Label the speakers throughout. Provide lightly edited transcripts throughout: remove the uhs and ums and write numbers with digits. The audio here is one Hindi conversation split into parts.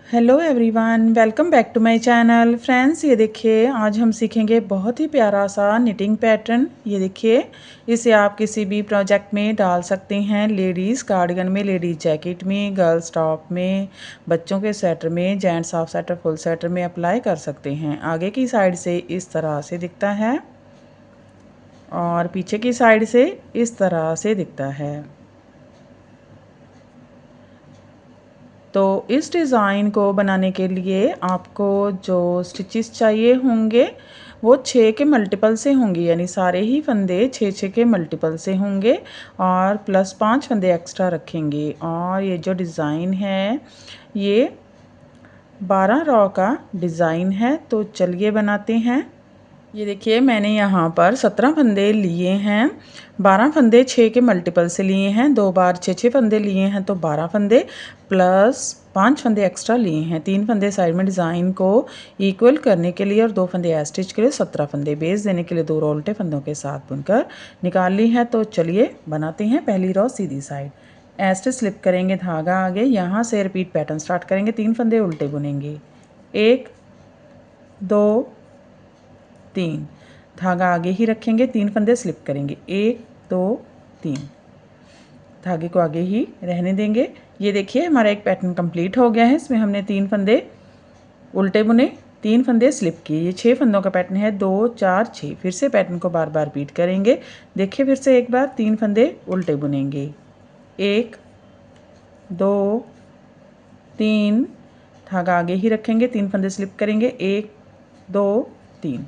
Speaker 1: Hello everyone, welcome back to my channel. Friends, ये देखिए आज हम सीखेंगे बहुत ही प्यारा सा निटिंग पैटर्न। ये देखिए, इसे आप किसी भी प्रोजेक्ट में डाल सकते हैं। लेडीज़ कार्डिगन में, लेडीज़ जैकेट में, गर्ल्स टॉप में, बच्चों के स्वेटर में, gents half sweater, full sweater में अप्लाई कर सकते हैं। आगे की साइड से इस तरह से दिखता है और पीछे की साइड से इस तरह से दिखता है। तो इस डिज़ाइन को बनाने के लिए आपको जो स्टिचेस चाहिए होंगे वो 6 के मल्टीपल से होंगे, यानी सारे ही फंदे 6-6 के मल्टीपल से होंगे और प्लस 5 फंदे एक्स्ट्रा रखेंगे। और ये जो डिज़ाइन है ये 12 रॉ का डिज़ाइन है। तो चलिए बनाते हैं। ये देखिए, मैंने यहाँ पर 17 फंदे लिए हैं। 12 फंदे 6 के मल्टीपल से लिए हैं। 2 बार 6-6 फंदे लिए हैं तो 12 फंदे प्लस 5 फंदे एक्स्ट्रा लिए हैं। 3 फंदे साइड में डिज़ाइन को इक्वल करने के लिए और 2 फंदे एस्टिच के लिए 17 फंदे बेस देने के लिए 2 रॉ उल्टे फंदों के साथ बुनकर निकाल ली है। तो चलिए बनाते हैं। पहली रॉ सीधी साइड, एस्टिच स्लिप करेंगे, धागा आगे, यहाँ से रिपीट पैटर्न स्टार्ट करेंगे। 3 फंदे उल्टे बुनेंगे, 1 2 3, धागा आगे ही रखेंगे, 3 फंदे स्लिप करेंगे, 1 2 3, धागे को आगे ही रहने देंगे। ये देखिए हमारा एक पैटर्न कंप्लीट हो गया है। इसमें हमने 3 फंदे उल्टे बुने, 3 फंदे स्लिप किए। ये 6 फंदों का पैटर्न है, 2 4 6। फिर से पैटर्न को बार बार रिपीट करेंगे। देखिए फिर से एक बार 3 फंदे उल्टे बुनेंगे, 1 2 3, धागा आगे ही रखेंगे, 3 फंदे स्लिप करेंगे, 1 2 3।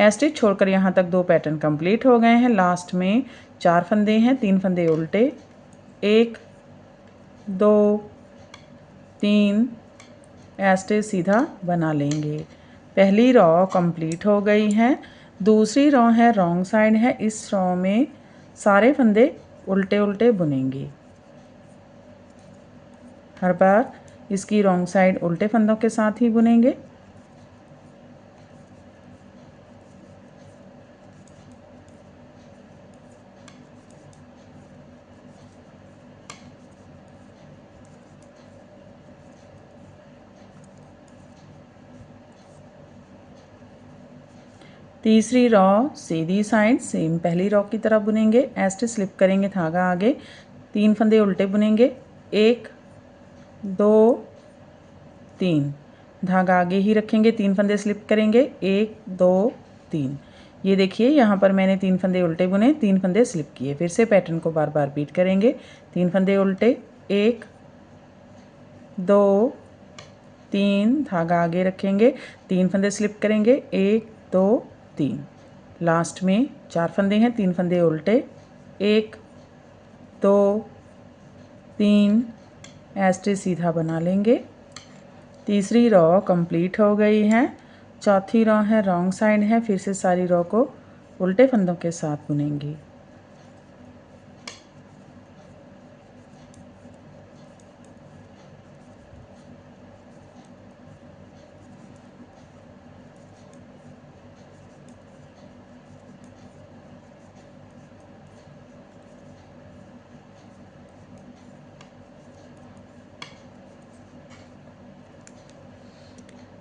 Speaker 1: स्टिच छोड़कर यहाँ तक 2 पैटर्न कंप्लीट हो गए हैं। लास्ट में 4 फंदे हैं, 3 फंदे उल्टे, 1 2 3, स्टिच सीधा बना लेंगे। पहली रॉ कंप्लीट हो गई है। दूसरी रॉ है रॉन्ग साइड है। इस रॉ में सारे फंदे उल्टे उल्टे बुनेंगे। हर बार इसकी रॉन्ग साइड उल्टे फंदों के साथ ही बुनेंगे। तीसरी रॉ सीधी साइड सेम पहली रॉ की तरह बुनेंगे। स्टिच स्लिप करेंगे, धागा आगे, 3 फंदे उल्टे बुनेंगे, 1 2 3, धागा आगे ही रखेंगे, 3 फंदे स्लिप करेंगे, 1 2 3। ये देखिए यहाँ पर मैंने 3 फंदे उल्टे बुने, 3 फंदे स्लिप किए। फिर से पैटर्न को बार बार रिपीट करेंगे। 3 फंदे उल्टे, 1 2 3, धागा आगे रखेंगे, 3 फंदे स्लिप करेंगे, 1 2 3। लास्ट में 4 फंदे हैं, 3 फंदे उल्टे, 1 2 3, स्टिच सीधा बना लेंगे। तीसरी रॉ कंप्लीट हो गई है। चौथी रॉ है रॉन्ग साइड है। फिर से सारी रॉ को उल्टे फंदों के साथ बुनेंगे।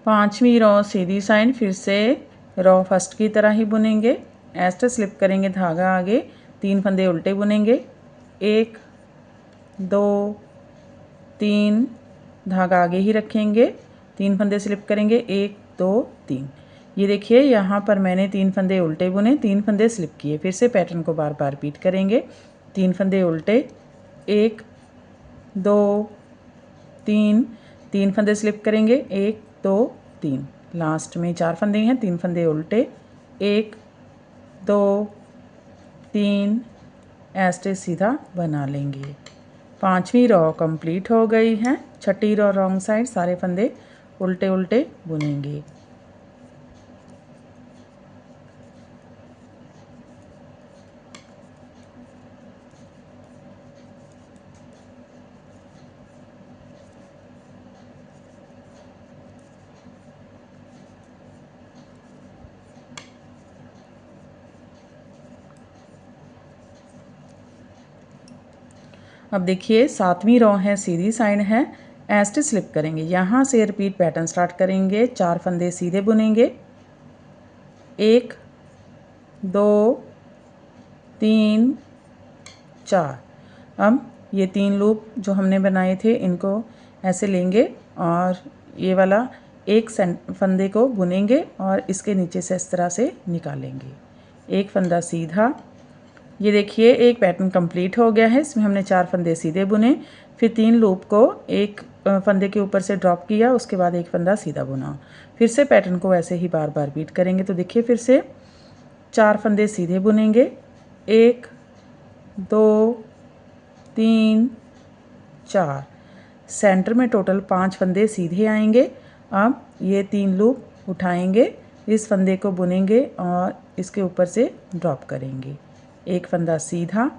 Speaker 1: पांचवी रॉ सीधी साइड, फिर से रॉ फर्स्ट की तरह ही बुनेंगे। स्टिच स्लिप करेंगे, धागा आगे, 3 फंदे उल्टे बुनेंगे, 1 2 3, धागा आगे ही रखेंगे, 3 फंदे स्लिप करेंगे, 1 2 3। ये देखिए यहाँ पर मैंने 3 फंदे उल्टे बुने, 3 फंदे स्लिप किए। फिर से पैटर्न को बार बार रिपीट करेंगे। 3 फंदे उल्टे, 1 2 3, 3 फंदे स्लिप करेंगे, 1 2 3। लास्ट में 4 फंदे हैं, 3 फंदे उल्टे, 1 2 3, स्टिच सीधा बना लेंगे। पांचवी रॉ कंप्लीट हो गई है। छठी रॉ रॉन्ग साइड, सारे फंदे उल्टे उल्टे बुनेंगे। अब देखिए सातवीं रॉ है सीधी साइड है। एस्टिच स्लिप करेंगे। यहाँ से रिपीट पैटर्न स्टार्ट करेंगे। 4 फंदे सीधे बुनेंगे, 1 2 3 4। अब ये 3 लूप जो हमने बनाए थे इनको ऐसे लेंगे और ये वाला एक फंदे को बुनेंगे और इसके नीचे से इस तरह से निकालेंगे। एक फंदा सीधा। ये देखिए एक पैटर्न कंप्लीट हो गया है। इसमें हमने 4 फंदे सीधे बुने, फिर 3 लूप को एक फंदे के ऊपर से ड्रॉप किया, उसके बाद एक फंदा सीधा बुना। फिर से पैटर्न को ऐसे ही बार बार रिपीट करेंगे। तो देखिए फिर से 4 फंदे सीधे बुनेंगे, 1 2 3 4। सेंटर में टोटल 5 फंदे सीधे आएंगे। अब ये 3 लूप उठाएंगे, इस फंदे को बुनेंगे और इसके ऊपर से ड्रॉप करेंगे। एक फंदा सीधा।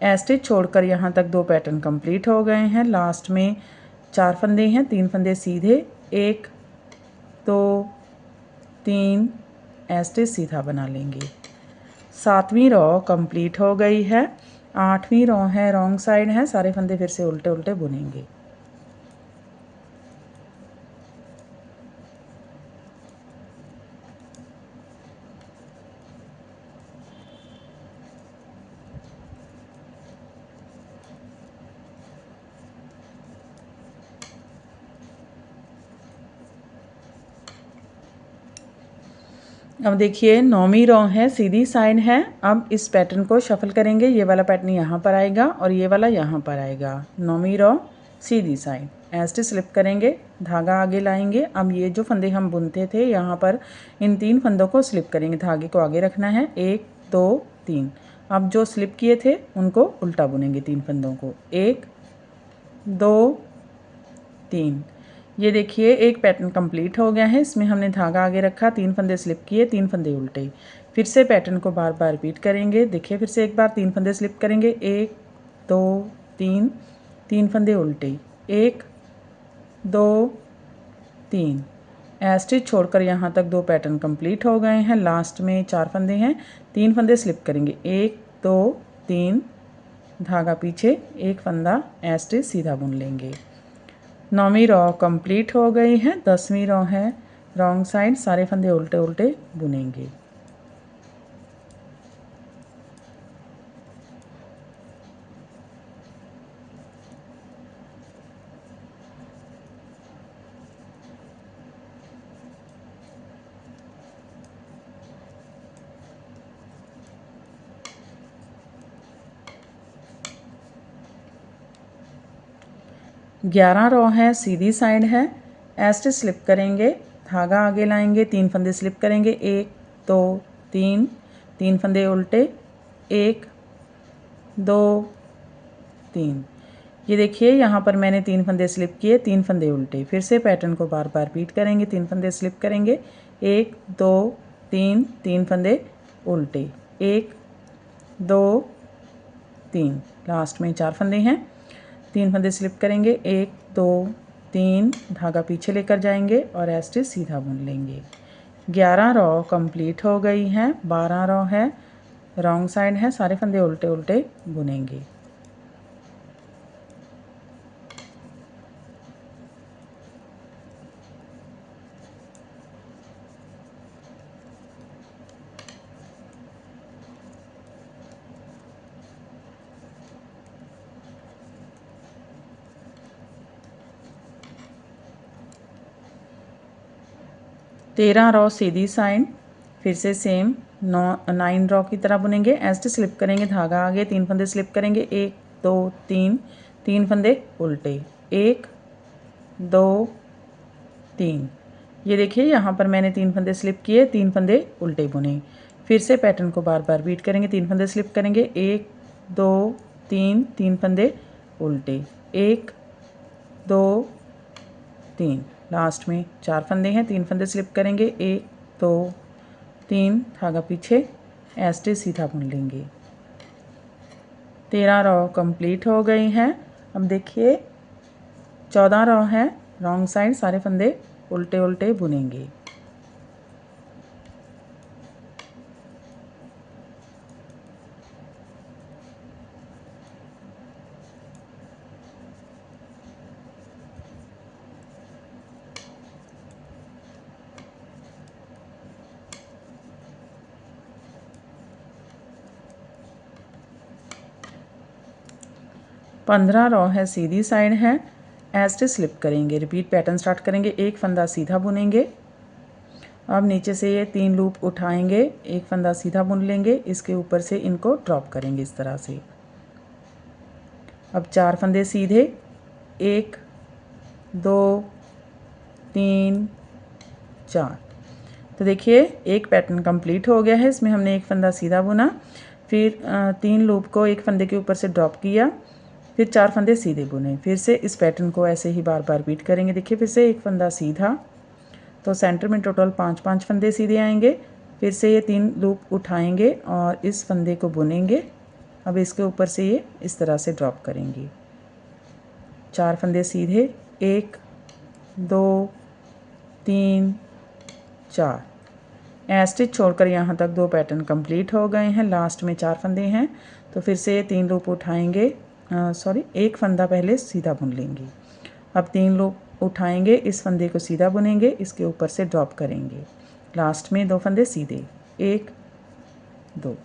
Speaker 1: एस्टिच छोड़कर यहाँ तक 2 पैटर्न कंप्लीट हो गए हैं। लास्ट में 4 फंदे हैं, 3 फंदे सीधे, 1 2 3 एस्टिच सीधा बना लेंगे। 7वीं रो कंप्लीट हो गई है। 8वीं रो है, रॉन्ग साइड है, सारे फंदे फिर से उल्टे उल्टे बुनेंगे। अब देखिए 9वीं रो है, सीधी साइड है। अब इस पैटर्न को शफल करेंगे। ये वाला पैटर्न यहाँ पर आएगा और ये वाला यहाँ पर आएगा। 9वीं रो सीधी साइड, एस्टिच स्लिप करेंगे, धागा आगे लाएंगे। अब ये जो फंदे हम बुनते थे यहाँ पर इन 3 फंदों को स्लिप करेंगे। धागे को आगे रखना है, 1 2 3। अब जो स्लिप किए थे उनको उल्टा बुनेंगे। 3 फंदों को 1 2 3। ये देखिए एक पैटर्न कंप्लीट हो गया है। इसमें हमने धागा आगे रखा, 3 फंदे स्लिप किए, 3 फंदे उल्टे। फिर से पैटर्न को बार बार रिपीट करेंगे। देखिए फिर से एक बार 3 फंदे स्लिप करेंगे, 1 2 3, 3 फंदे उल्टे, 1 2 3। एस्टिच छोड़कर यहाँ तक 2 पैटर्न कंप्लीट हो गए हैं। लास्ट में 4 फंदे हैं, 3 फंदे स्लिप करेंगे, 1 2 3, धागा पीछे, एक फंदा एस्टिच सीधा बुन लेंगे। 9वीं रो कंप्लीट हो गई है। 10वीं रो है, रॉन्ग साइड, सारे फंदे उल्टे उल्टे बुनेंगे। ग्यारह रो है, सीधी साइड है, एस्टिच स्लिप करेंगे, धागा आगे लाएंगे, 3 फंदे स्लिप करेंगे, 1 2 3, 3 फंदे उल्टे, 1 2 3। ये देखिए यहाँ पर मैंने 3 फंदे स्लिप किए, 3 फंदे उल्टे। फिर से पैटर्न को बार बार रिपीट करेंगे। 3 फंदे स्लिप करेंगे, 1 2 3, 3 फंदे उल्टे, 1 2 3। लास्ट में 4 फंदे हैं, 3 फंदे स्लिप करेंगे, 1 2 3, धागा पीछे लेकर जाएंगे और एस्टिच सीधा बुन लेंगे। 11 रो कंप्लीट हो गई हैं। 12 रो है, रॉन्ग साइड है, सारे फंदे उल्टे उल्टे बुनेंगे। तेरह रो सीधी साइड, फिर से सेम 9 रो की तरह बुनेंगे। एस्टिच स्लिप करेंगे, धागा आगे, 3 फंदे स्लिप करेंगे, 1 2 3, 3 फंदे उल्टे, 1 2 3। ये देखिए यहाँ पर मैंने 3 फंदे स्लिप किए, 3 फंदे उल्टे बुने। फिर से पैटर्न को बार बार रिपीट करेंगे। 3 फंदे स्लिप करेंगे, 1 2 3, 3 फंदे उल्टे, 1 2 3। लास्ट में 4 फंदे हैं, 3 फंदे स्लिप करेंगे, 1 2 3, धागा पीछे, एस्टिच सीधा बुन लेंगे। 13 रो कंप्लीट हो गई हैं। अब देखिए 14 रो है, रॉन्ग साइड, सारे फंदे उल्टे उल्टे बुनेंगे। 15 रॉ है, सीधी साइड है, ऐसे स्लिप करेंगे। रिपीट पैटर्न स्टार्ट करेंगे। एक फंदा सीधा बुनेंगे। अब नीचे से ये 3 लूप उठाएंगे, एक फंदा सीधा बुन लेंगे, इसके ऊपर से इनको ड्रॉप करेंगे इस तरह से। अब 4 फंदे सीधे, 1 2 3 4। तो देखिए एक पैटर्न कंप्लीट हो गया है। इसमें हमने एक फंदा सीधा बुना, फिर 3 लूप को एक फंदे के ऊपर से ड्रॉप किया, फिर 4 फंदे सीधे बुने। फिर से इस पैटर्न को ऐसे ही बार बार रिपीट करेंगे। देखिए फिर से एक फंदा सीधा, तो सेंटर में टोटल 5 फंदे सीधे आएंगे। फिर से ये 3 लूप उठाएंगे और इस फंदे को बुनेंगे। अब इसके ऊपर से ये इस तरह से ड्रॉप करेंगे। 4 फंदे सीधे, 1 2 3 4। स्टिच छोड़कर यहाँ तक 2 पैटर्न कंप्लीट हो गए हैं। लास्ट में 4 फंदे हैं, तो फिर से 3 लूप उठाएंगे, एक फंदा पहले सीधा बुन लेंगे। अब 3 लूप उठाएंगे, इस फंदे को सीधा बुनेंगे, इसके ऊपर से ड्रॉप करेंगे। लास्ट में 2 फंदे सीधे, 1 2।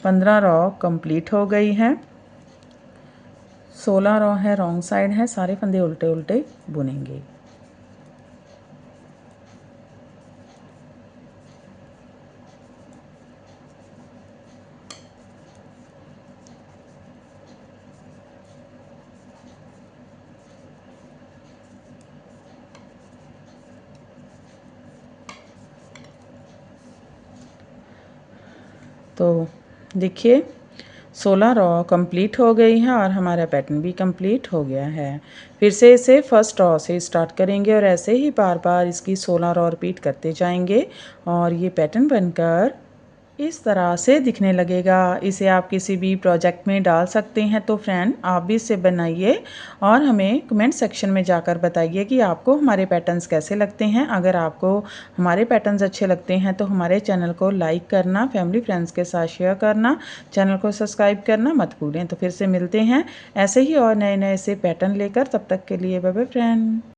Speaker 1: 15 रॉ कंप्लीट हो गई है। 16 रॉ है, रॉन्ग साइड है, सारे फंदे उल्टे उल्टे बुनेंगे। तो देखिए 16 रॉ कंप्लीट हो गई है और हमारा पैटर्न भी कंप्लीट हो गया है। फिर से इसे फर्स्ट रॉ से स्टार्ट करेंगे और ऐसे ही बार बार इसकी 16 रॉ रिपीट करते जाएंगे और ये पैटर्न बनकर इस तरह से दिखने लगेगा। इसे आप किसी भी प्रोजेक्ट में डाल सकते हैं। तो फ्रेंड आप भी इसे बनाइए और हमें कमेंट सेक्शन में जाकर बताइए कि आपको हमारे पैटर्न्स कैसे लगते हैं। अगर आपको हमारे पैटर्न्स अच्छे लगते हैं तो हमारे चैनल को लाइक करना, फैमिली फ्रेंड्स के साथ शेयर करना, चैनल को सब्सक्राइब करना मत भूलें। तो फिर से मिलते हैं ऐसे ही और नए नए से पैटर्न लेकर। तब तक के लिए बाय बाय फ्रेंड।